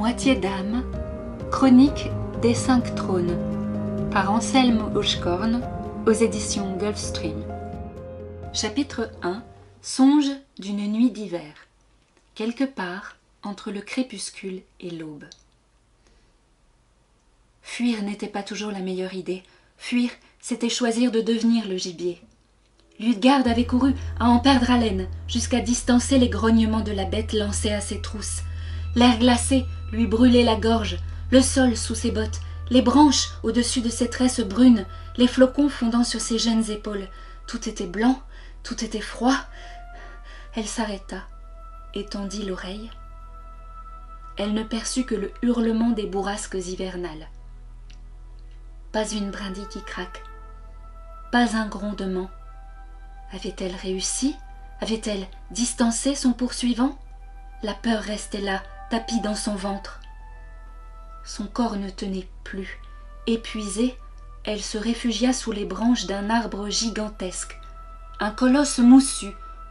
Moitié d'âme, chronique des 5 trônes, par Anselme Hochkorn, aux éditions Gulfstream. Chapitre 1. Songe d'une nuit d'hiver. Quelque part entre le crépuscule et l'aube. Fuir n'était pas toujours la meilleure idée. Fuir, c'était choisir de devenir le gibier. Ludegarde avait couru à en perdre haleine, jusqu'à distancer les grognements de la bête lancée à ses trousses. L'air glacé lui brûlait la gorge, le sol sous ses bottes, les branches au-dessus de ses tresses brunes, les flocons fondant sur ses jeunes épaules. Tout était blanc, tout était froid. Elle s'arrêta, étendit l'oreille. Elle ne perçut que le hurlement des bourrasques hivernales. Pas une brindille qui craque, pas un grondement. Avait-elle réussi? Avait-elle distancé son poursuivant? La peur restait là, tapie dans son ventre. Son corps ne tenait plus. Épuisée, elle se réfugia sous les branches d'un arbre gigantesque, un colosse moussu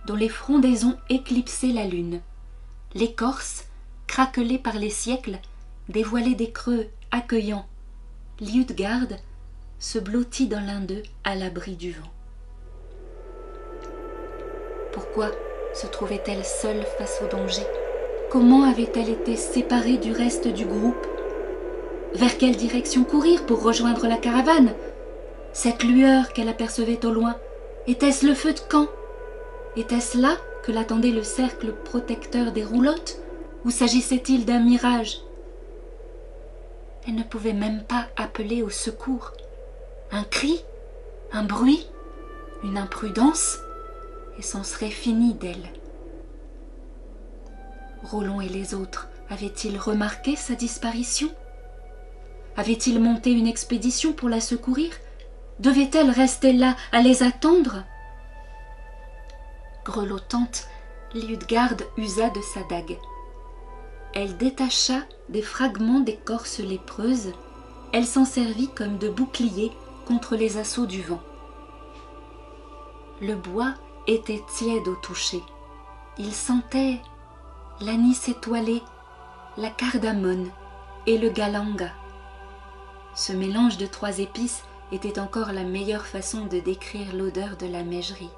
dont les frondaisons éclipsaient la lune. L'écorce, craquelée par les siècles, dévoilait des creux accueillants. Liutgarde se blottit dans l'un d'eux à l'abri du vent. Pourquoi se trouvait-elle seule face au danger? Comment avait-elle été séparée du reste du groupe? Vers quelle direction courir pour rejoindre la caravane? Cette lueur qu'elle apercevait au loin, était-ce le feu de camp? Était-ce là que l'attendait le cercle protecteur des roulottes? Ou s'agissait-il d'un mirage? Elle ne pouvait même pas appeler au secours. Un cri? Un bruit? Une imprudence? Et c'en serait fini d'elle. Rollon et les autres avaient-ils remarqué sa disparition? Avaient-ils monté une expédition pour la secourir? Devait-elle rester là à les attendre? Grelottante, Liutgarde usa de sa dague. Elle détacha des fragments d'écorce lépreuse, elle s'en servit comme de bouclier contre les assauts du vent. Le bois était tiède au toucher. Il sentait l'anis étoilé, la cardamone et le galanga. Ce mélange de 3 épices était encore la meilleure façon de décrire l'odeur de la meigerie.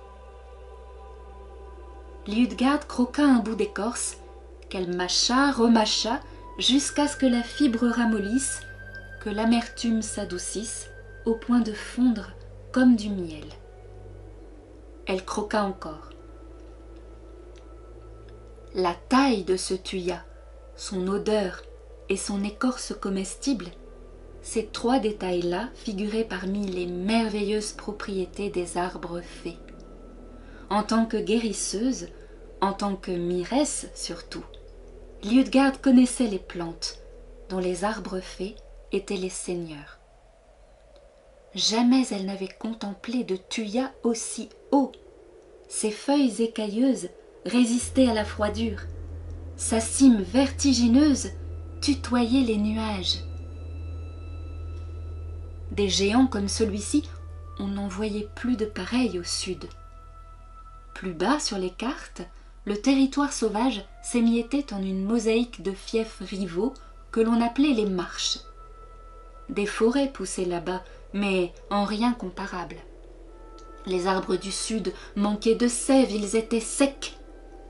Liutgarde croqua un bout d'écorce, qu'elle mâcha, remâcha, jusqu'à ce que la fibre ramollisse, que l'amertume s'adoucisse, au point de fondre comme du miel. Elle croqua encore. La taille de ce thuya, son odeur et son écorce comestible, ces 3 détails-là figuraient parmi les merveilleuses propriétés des arbres fées. En tant que guérisseuse, en tant que miresse surtout, Liutgarde connaissait les plantes, dont les arbres fées étaient les seigneurs. Jamais elle n'avait contemplé de thuya aussi haut. Ses feuilles écailleuses résistaient à la froidure. Sa cime vertigineuse tutoyait les nuages. Des géants comme celui-ci, on n'en voyait plus de pareils au sud. Plus bas sur les cartes, le territoire sauvage s'émiettait en une mosaïque de fiefs rivaux que l'on appelait les marches. Des forêts poussaient là-bas, mais en rien comparables. Les arbres du sud manquaient de sève, ils étaient secs.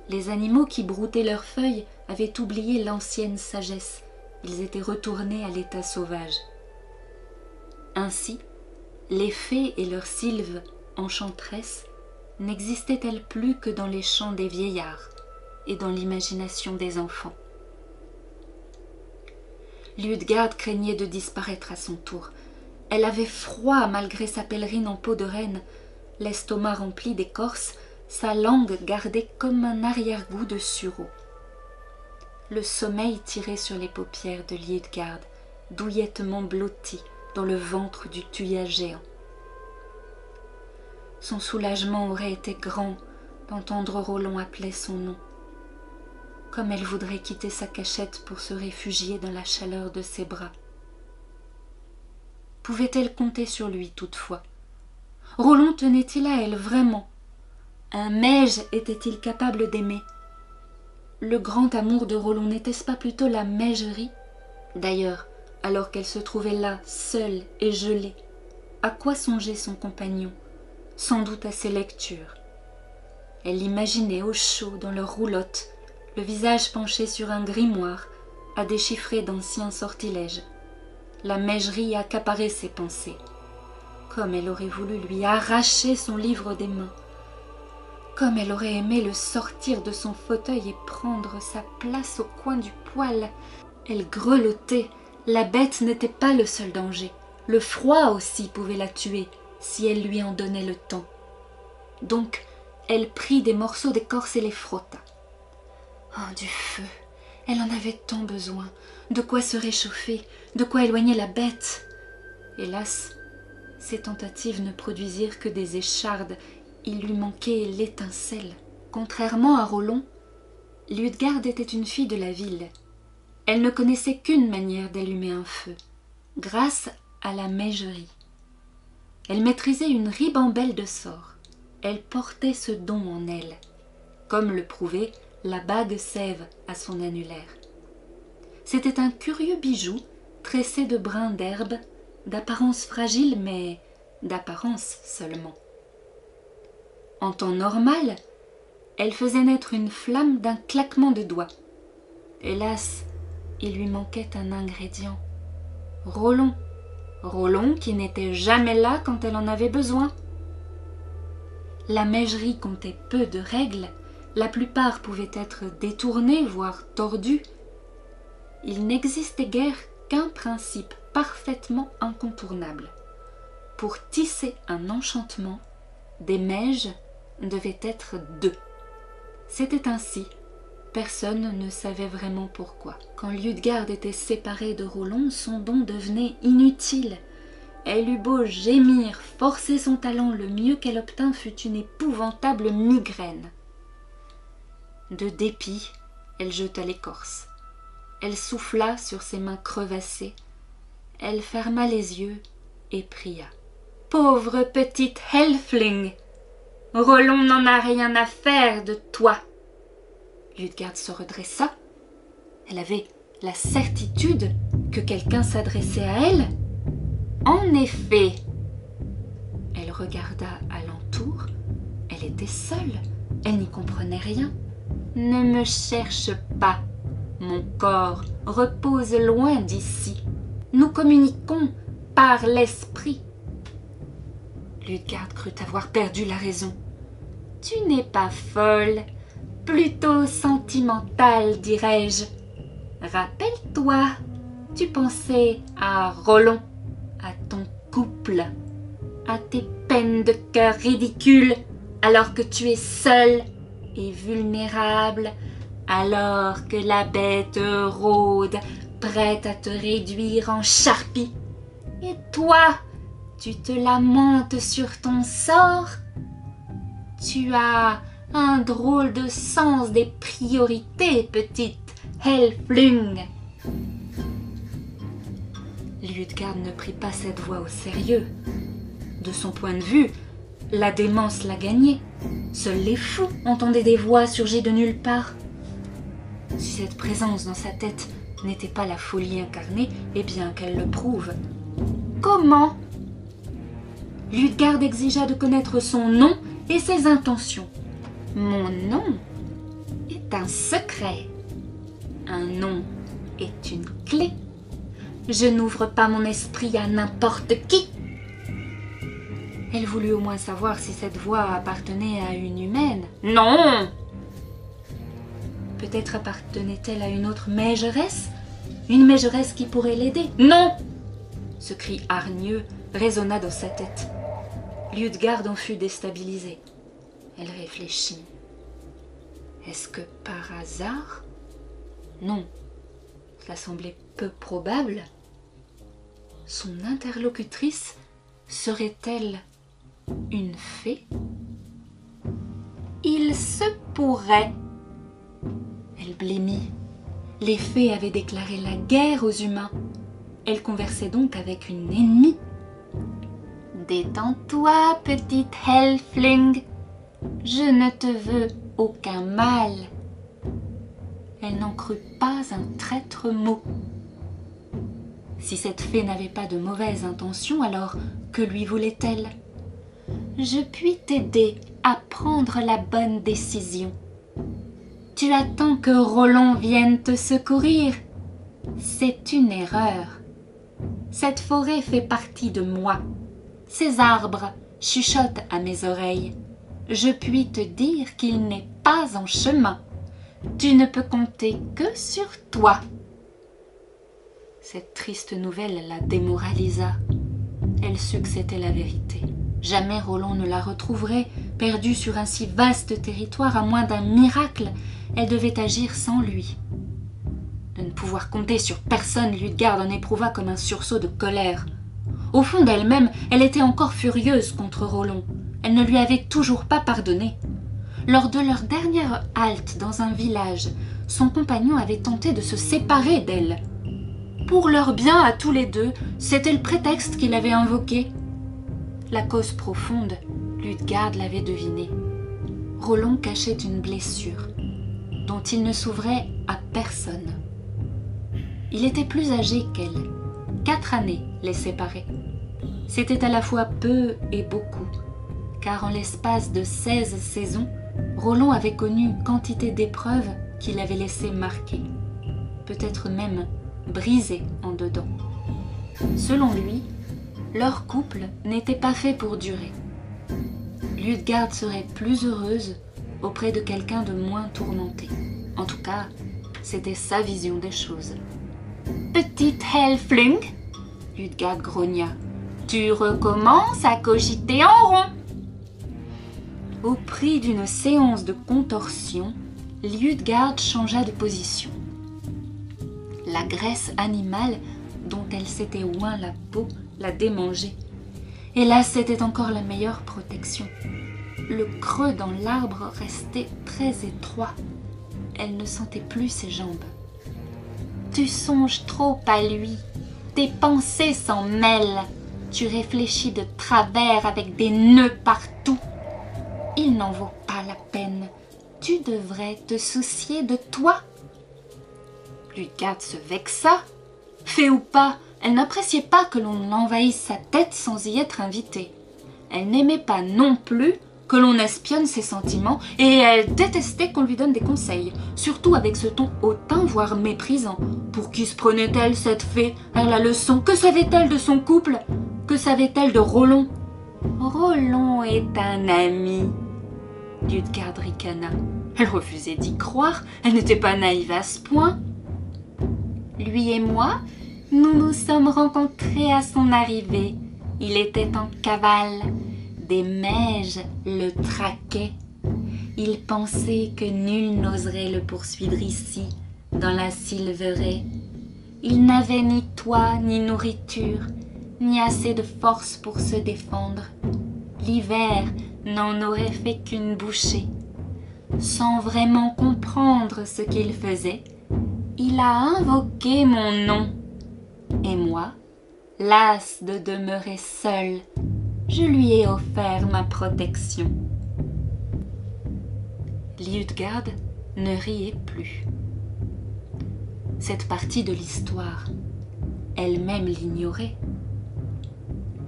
Les animaux qui broutaient leurs feuilles avaient oublié l'ancienne sagesse, ils étaient retournés à l'état sauvage. Ainsi, les fées et leurs sylves enchanteresses n'existaient-elles plus que dans les chants des vieillards et dans l'imagination des enfants. Liutgarde craignait de disparaître à son tour. Elle avait froid malgré sa pèlerine en peau de reine, l'estomac rempli d'écorce, sa langue gardait comme un arrière-goût de sureau. Le sommeil tirait sur les paupières de Liutgarde, douillettement blotties dans le ventre du thuya géant. Son soulagement aurait été grand d'entendre Rollon appeler son nom. Comme elle voudrait quitter sa cachette pour se réfugier dans la chaleur de ses bras. Pouvait-elle compter sur lui toutefois? Rollon tenait-il à elle vraiment? Un maige était-il capable d'aimer? Le grand amour de Rollon n'était-ce pas plutôt la mégerie? D'ailleurs, alors qu'elle se trouvait là, seule et gelée, à quoi songeait son compagnon? Sans doute à ses lectures. Elle l'imaginait au chaud dans leur roulotte, le visage penché sur un grimoire, à déchiffrer d'anciens sortilèges. La mégerie accaparait ses pensées. Comme elle aurait voulu lui arracher son livre des mains. Comme elle aurait aimé le sortir de son fauteuil et prendre sa place au coin du poêle. Elle grelottait. La bête n'était pas le seul danger. Le froid aussi pouvait la tuer, si elle lui en donnait le temps. Donc, elle prit des morceaux d'écorce et les frotta. Oh, du feu! Elle en avait tant besoin. De quoi se réchauffer, de quoi éloigner la bête. Hélas, ces tentatives ne produisirent que des échardes. Il lui manquait l'étincelle. Contrairement à Rollon, Ludegarde était une fille de la ville. Elle ne connaissait qu'une manière d'allumer un feu, grâce à la mégerie. Elle maîtrisait une ribambelle de sorts. Elle portait ce don en elle, comme le prouvait la bague sève à son annulaire. C'était un curieux bijou tressé de brins d'herbe, d'apparence fragile, mais d'apparence seulement. En temps normal, elle faisait naître une flamme d'un claquement de doigts. Hélas, il lui manquait un ingrédient. Rollon. Rollon qui n'était jamais là quand elle en avait besoin. La mégerie comptait peu de règles, la plupart pouvaient être détournées, voire tordues. Il n'existait guère qu'un principe parfaitement incontournable. Pour tisser un enchantement, des mèges devaient être deux. C'était ainsi. Personne ne savait vraiment pourquoi. Quand Ludegarde était séparée de Rollon, son don devenait inutile. Elle eut beau gémir, forcer son talent, le mieux qu'elle obtint fut une épouvantable migraine. De dépit, elle jeta l'écorce. Elle souffla sur ses mains crevassées. Elle ferma les yeux et pria. « Pauvre petite Helfling, Rollon n'en a rien à faire de toi. » Ludegarde se redressa. Elle avait la certitude que quelqu'un s'adressait à elle. En effet, elle regarda alentour. Elle était seule. Elle n'y comprenait rien. Ne me cherche pas. Mon corps repose loin d'ici. Nous communiquons par l'esprit. Ludegarde crut avoir perdu la raison. Tu n'es pas folle, plutôt sentimentale, dirais-je. Rappelle-toi, tu pensais à Rollon, à ton couple, à tes peines de cœur ridicules, alors que tu es seule et vulnérable, alors que la bête rôde, prête à te réduire en charpie. Et toi, tu te lamentes sur ton sort? Tu as un drôle de sens des priorités, petite Helfling. Ludegarde ne prit pas cette voix au sérieux. De son point de vue, la démence la gagnait. Seuls les fous entendaient des voix surgies de nulle part. Si cette présence dans sa tête n'était pas la folie incarnée, eh bien qu'elle le prouve. Comment? Ludegarde exigea de connaître son nom et ses intentions. Mon nom est un secret. Un nom est une clé. Je n'ouvre pas mon esprit à n'importe qui. Elle voulut au moins savoir si cette voix appartenait à une humaine. Non! Peut-être appartenait-elle à une autre mégeresse? Une mégeresse qui pourrait l'aider? Non! Ce cri hargneux résonna dans sa tête. Ludegarde en fut déstabilisée. Elle réfléchit. Est-ce que par hasard? Non, cela semblait peu probable. Son interlocutrice serait-elle une fée? Il se pourrait. Elle blêmit. Les fées avaient déclaré la guerre aux humains. Elle conversait donc avec une ennemie. Détends-toi, petite Helfling. Je ne te veux aucun mal. Elle n'en crut pas un traître mot. Si cette fée n'avait pas de mauvaises intentions, alors que lui voulait-elle? Je puis t'aider à prendre la bonne décision. Tu attends que Roland vienne te secourir? C'est une erreur. Cette forêt fait partie de moi. Ces arbres chuchotent à mes oreilles. Je puis te dire qu'il n'est pas en chemin. Tu ne peux compter que sur toi. Cette triste nouvelle la démoralisa. Elle sut que c'était la vérité. Jamais Roland ne la retrouverait, perdue sur un si vaste territoire, à moins d'un miracle. Elle devait agir sans lui. De ne pouvoir compter sur personne, Ludegarde en éprouva comme un sursaut de colère. Au fond d'elle-même, elle était encore furieuse contre Roland. Elle ne lui avait toujours pas pardonné. Lors de leur dernière halte dans un village, son compagnon avait tenté de se séparer d'elle. Pour leur bien à tous les deux, c'était le prétexte qu'il avait invoqué. La cause profonde, Ludegarde l'avait devinée. Roland cachait une blessure, dont il ne s'ouvrait à personne. Il était plus âgé qu'elle. 4 années les séparaient. C'était à la fois peu et beaucoup, car en l'espace de 16 saisons, Roland avait connu une quantité d'épreuves qui l'avaient laissé marquer, peut-être même brisé en dedans. Selon lui, leur couple n'était pas fait pour durer. Ludegarde serait plus heureuse auprès de quelqu'un de moins tourmenté. En tout cas, c'était sa vision des choses. « Petite Helfling !» Ludegarde grogna. « Tu recommences à cogiter en rond !» Au prix d'une séance de contorsion, Ludegarde changea de position. La graisse animale dont elle s'était oint la peau la démangeait. Et là, c'était encore la meilleure protection. Le creux dans l'arbre restait très étroit. Elle ne sentait plus ses jambes. « Tu songes trop à lui. Tes pensées s'en mêlent. Tu réfléchis de travers avec des nœuds partout. Il n'en vaut pas la peine. Tu devrais te soucier de toi. » Ludegarde se vexa. Fée ou pas, elle n'appréciait pas que l'on envahisse sa tête sans y être invitée. Elle n'aimait pas non plus que l'on espionne ses sentiments, et elle détestait qu'on lui donne des conseils, surtout avec ce ton hautain, voire méprisant. Pour qui se prenait-elle, cette fée, à la leçon? Que savait-elle de son couple? Que savait-elle de Roland? Roland est un ami. Ludegarde ricana. Elle refusait d'y croire, elle n'était pas naïve à ce point. Lui et moi, nous nous sommes rencontrés à son arrivée. Il était en cavale. Des meiges le traquaient. Il pensait que nul n'oserait le poursuivre ici, dans la Silveraie. Il n'avait ni toit, ni nourriture, ni assez de force pour se défendre. L'hiver n'en aurait fait qu'une bouchée. Sans vraiment comprendre ce qu'il faisait, il a invoqué mon nom. Et moi, lasse de demeurer seule, je lui ai offert ma protection. Ludegarde ne riait plus. Cette partie de l'histoire, elle-même l'ignorait.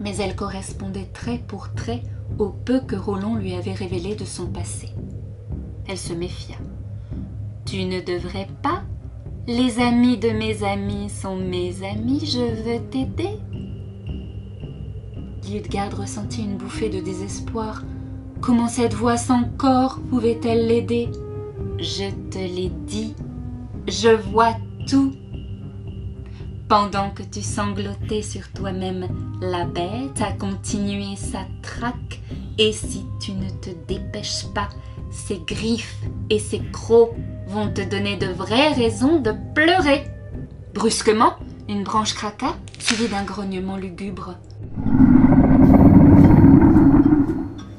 Mais elle correspondait trait pour trait au peu que Roland lui avait révélé de son passé. Elle se méfia. « Tu ne devrais pas? Les amis de mes amis sont mes amis, je veux t'aider. » Ludegarde ressentit une bouffée de désespoir. Comment cette voix sans corps pouvait-elle l'aider? « Je te l'ai dit, je vois tout. » Pendant que tu sanglotais sur toi-même, la bête a continué sa traque, et si tu ne te dépêches pas, ses griffes et ses crocs vont te donner de vraies raisons de pleurer. Brusquement, une branche craqua, suivie d'un grognement lugubre.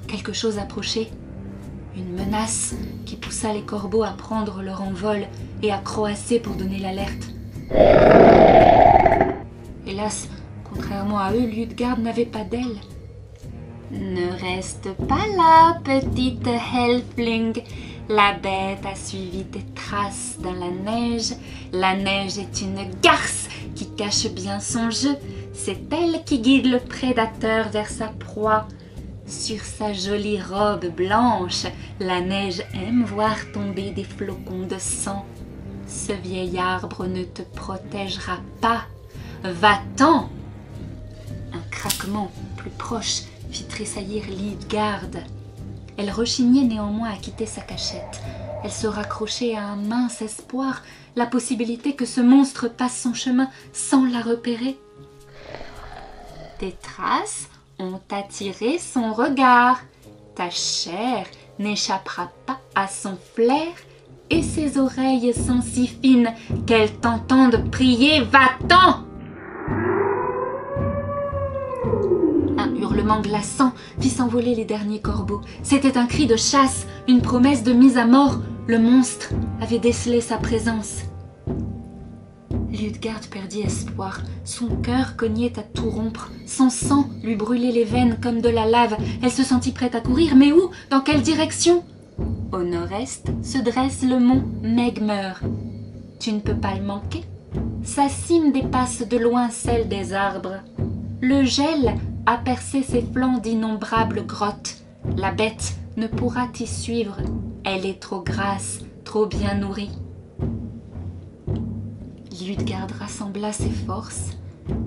Quelque chose approchait, une menace qui poussa les corbeaux à prendre leur envol et à croasser pour donner l'alerte. Hélas, contrairement à eux, Ludegarde n'avait pas d'aile. « Ne reste pas là, petite Helfling. La bête a suivi tes traces. traces dans la neige. La neige est une garce qui cache bien son jeu. C'est elle qui guide le prédateur vers sa proie. Sur sa jolie robe blanche, la neige aime voir tomber des flocons de sang. Ce vieil arbre ne te protégera pas. Va-t'en! Un craquement plus proche fit tressaillir Lidgarde. Elle rechignait néanmoins à quitter sa cachette. Elle se raccrochait à un mince espoir, la possibilité que ce monstre passe son chemin sans la repérer. Tes traces ont attiré son regard. Ta chair n'échappera pas à son flair, et ses oreilles sont si fines qu'elles t'entendent prier. Va-t'en! Un hurlement glaçant fit s'envoler les derniers corbeaux. C'était un cri de chasse, une promesse de mise à mort. Le monstre avait décelé sa présence. Ludegarde perdit espoir. Son cœur cognait à tout rompre. Son sang lui brûlait les veines comme de la lave. Elle se sentit prête à courir, mais où? Dans quelle direction? Au nord-est se dresse le mont Megmer. Tu ne peux pas le manquer. Sa cime dépasse de loin celle des arbres. Le gel a percé ses flancs d'innombrables grottes. La bête ne pourra t'y suivre. Elle est trop grasse, trop bien nourrie. Ludegarde rassembla ses forces.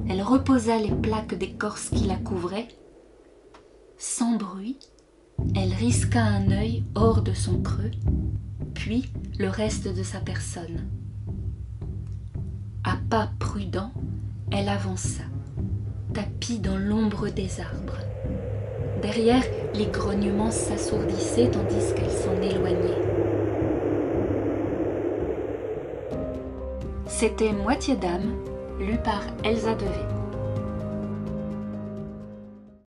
Elle reposa les plaques d'écorce qui la couvraient. Sans bruit, elle risqua un œil hors de son creux, puis le reste de sa personne. À pas prudents, elle avança, tapie dans l'ombre des arbres. Derrière, les grognements s'assourdissaient tandis qu'elle s'en éloignait. C'était Moitié d'âme, lu par Elsa Devet.